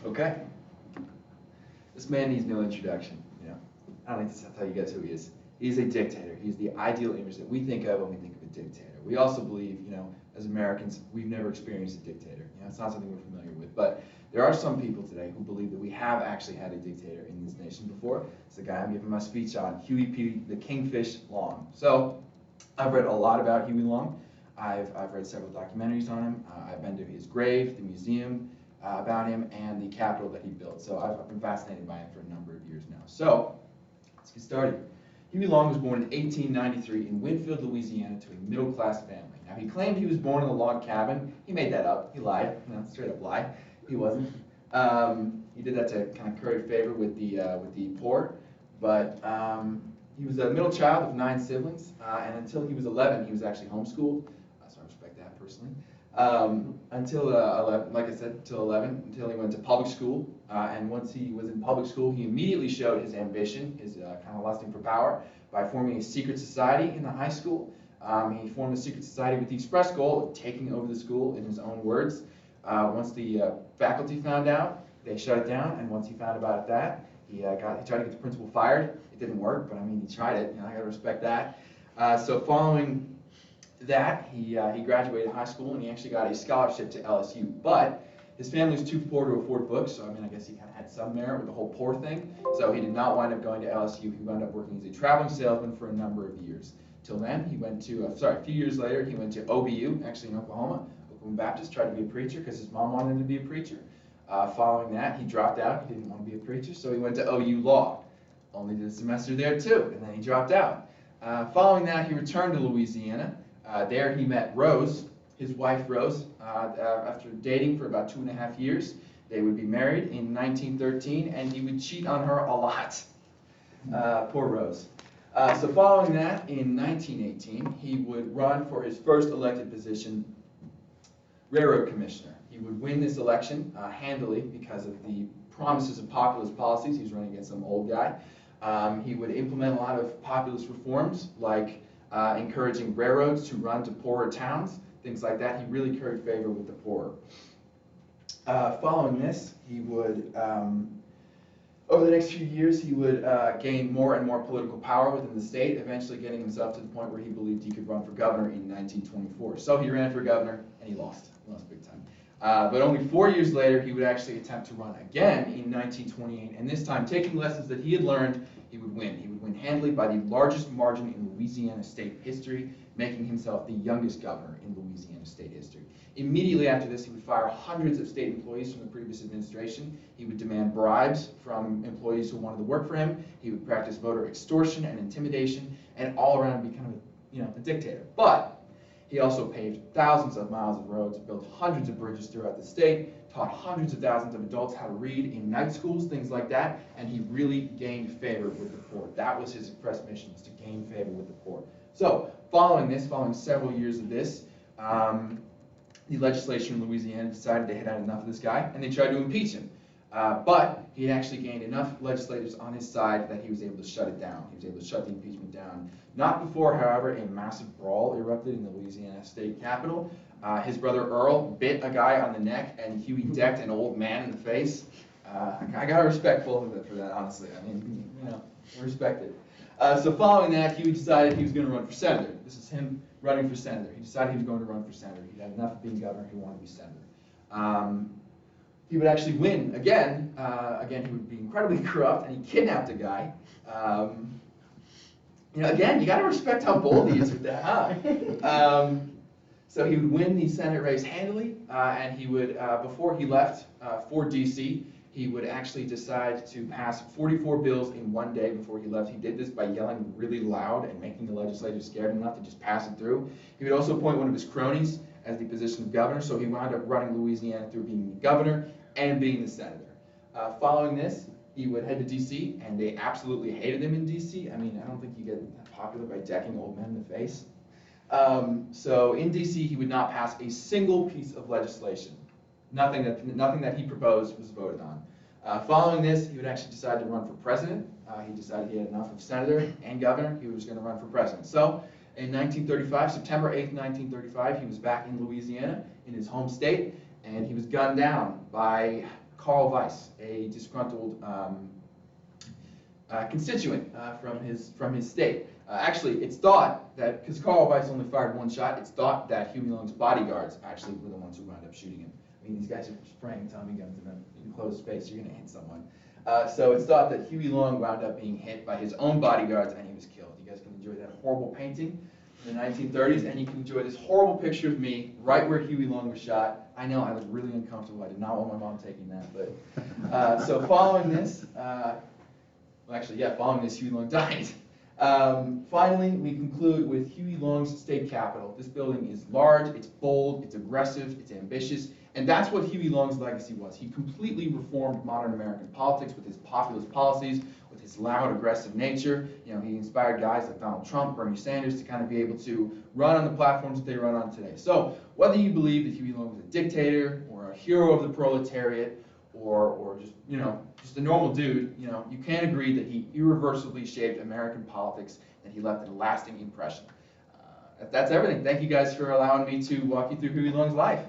Okay. This man needs no introduction. I don't think that's how you guess who he is. He's a dictator. He's the ideal image that we think of when we think of a dictator. We also believe, as Americans, we've never experienced a dictator. It's not something we're familiar with. But there are some people today who believe that we have actually had a dictator in this nation before. It's the guy I'm giving my speech on, Huey P. the Kingfish Long. So I've read a lot about Huey Long. I've read several documentaries on him. I've been to his grave, the museum about him, and the Capitol that he built. So I've been fascinated by him for a number of years now. So let's get started. Huey Long was born in 1893 in Winfield, Louisiana, to a middle-class family. Now, he claimed he was born in a log cabin. He made that up. He lied. Straight up lie. He wasn't. He did that to kind of curry favor with the poor. But he was a middle child of 9 siblings, and until he was 11, he was actually homeschooled. So I respect that personally. Until 11, like I said, until 11, until he went to public school. And once he was in public school, he immediately showed his ambition, his kind of lusting for power, by forming a secret society in the high school. He formed a secret society with the express goal of taking over the school, in his own words. Once the faculty found out, they shut it down, and once he found about that, he tried to get the principal fired. It didn't work, but I mean, he tried it. I gotta respect that. So following that, he graduated high school, and he actually got a scholarship to LSU. But his family was too poor to afford books, so I mean, I guess he kind of had some merit with the whole poor thing. So he did not wind up going to LSU. He wound up working as a traveling salesman for a number of years. Till then, he went to, a few years later, he went to OBU, actually in Oklahoma Baptist, tried to be a preacher because his mom wanted him to be a preacher. Following that, he dropped out. He didn't want to be a preacher, so he went to OU Law. Only did a semester there too, and then he dropped out. Following that, he returned to Louisiana. There he met Rose, his wife Rose. After dating for about 2.5 years, they would be married in 1913, and he would cheat on her a lot. Poor Rose. So following that, in 1918, he would run for his first elected position, railroad commissioner. He would win this election handily because of the promises of populist policies. He was running against some old guy. He would implement a lot of populist reforms, like encouraging railroads to run to poorer towns, things like that. He really curried favor with the poor. Following this, he would, over the next few years, he would gain more and more political power within the state, eventually getting himself to the point where he believed he could run for governor in 1924. So he ran for governor, and he lost. He lost big time. But only 4 years later, he would actually attempt to run again in 1928, and this time, taking lessons that he had learned, he would win. He would win handily by the largest margin in Louisiana state history, making himself the youngest governor in Louisiana state history. Immediately after this, he would fire hundreds of state employees from the previous administration. He would demand bribes from employees who wanted to work for him. He would practice voter extortion and intimidation, and all around be kind of a dictator. But he also paved thousands of miles of roads, built hundreds of bridges throughout the state, taught hundreds of thousands of adults how to read in night schools, things like that, and he really gained favor with the poor. That was his express mission, was to gain favor with the poor. So, following several years of this, the legislature in Louisiana decided they had had enough of this guy, and they tried to impeach him. But he had actually gained enough legislators on his side that he was able to shut it down. He was able to shut the impeachment down. Not before, however, a massive brawl erupted in the Louisiana state capitol. His brother Earl bit a guy on the neck, and Huey decked an old man in the face. I gotta respect both of them for that, honestly. I mean, respect it. So following that, Huey decided he was going to run for senator. This is him running for senator. He decided he was going to run for senator. He had enough of being governor. He wanted to be senator. He would actually win again. Again, he would be incredibly corrupt, and he kidnapped a guy. Again, you got to respect how bold he is with that, huh? So he would win the Senate race handily, and he would, before he left for D.C., he would actually decide to pass 44 bills in one day before he left. He did this by yelling really loud and making the legislators scared enough to just pass it through. He would also appoint one of his cronies as the position of governor, so he wound up running Louisiana through being the governor and being the senator. Following this, he would head to D.C., and they absolutely hated him in D.C. I mean, I don't think you get that popular by decking old men in the face. So in D.C., he would not pass a single piece of legislation. Nothing that he proposed was voted on. Following this, he would actually decide to run for president. He decided he had enough of senator and governor. He was going to run for president. So in 1935, September 8th, 1935, he was back in Louisiana, in his home state, and he was gunned down by Carl Weiss, a disgruntled constituent from his state. Actually, it's thought that, because Carl Weiss only fired one shot, it's thought that Huey Long's bodyguards actually were the ones who wound up shooting him. I mean, these guys are spraying Tommy guns in an enclosed space, you're going to hit someone. So it's thought that Huey Long wound up being hit by his own bodyguards and he was killed. You guys can enjoy that horrible painting in the 1930s, and you can enjoy this horrible picture of me right where Huey Long was shot. I know, I was really uncomfortable. I did not want my mom taking that. But so following this, following this, Huey Long died. Finally, we conclude with Huey Long's state capitol. This building is large, it's bold, it's aggressive, it's ambitious, and that's what Huey Long's legacy was. He completely reformed modern American politics with his populist policies, with his loud, aggressive nature. You know, he inspired guys like Donald Trump, Bernie Sanders to kind of be able to run on the platforms that they run on today. So, whether you believe that Huey Long was a dictator or a hero of the proletariat, or just, you know, just a normal dude, you know, you can agree that he irreversibly shaped American politics and he left a lasting impression. That's everything. Thank you guys for allowing me to walk you through Huey Long's life.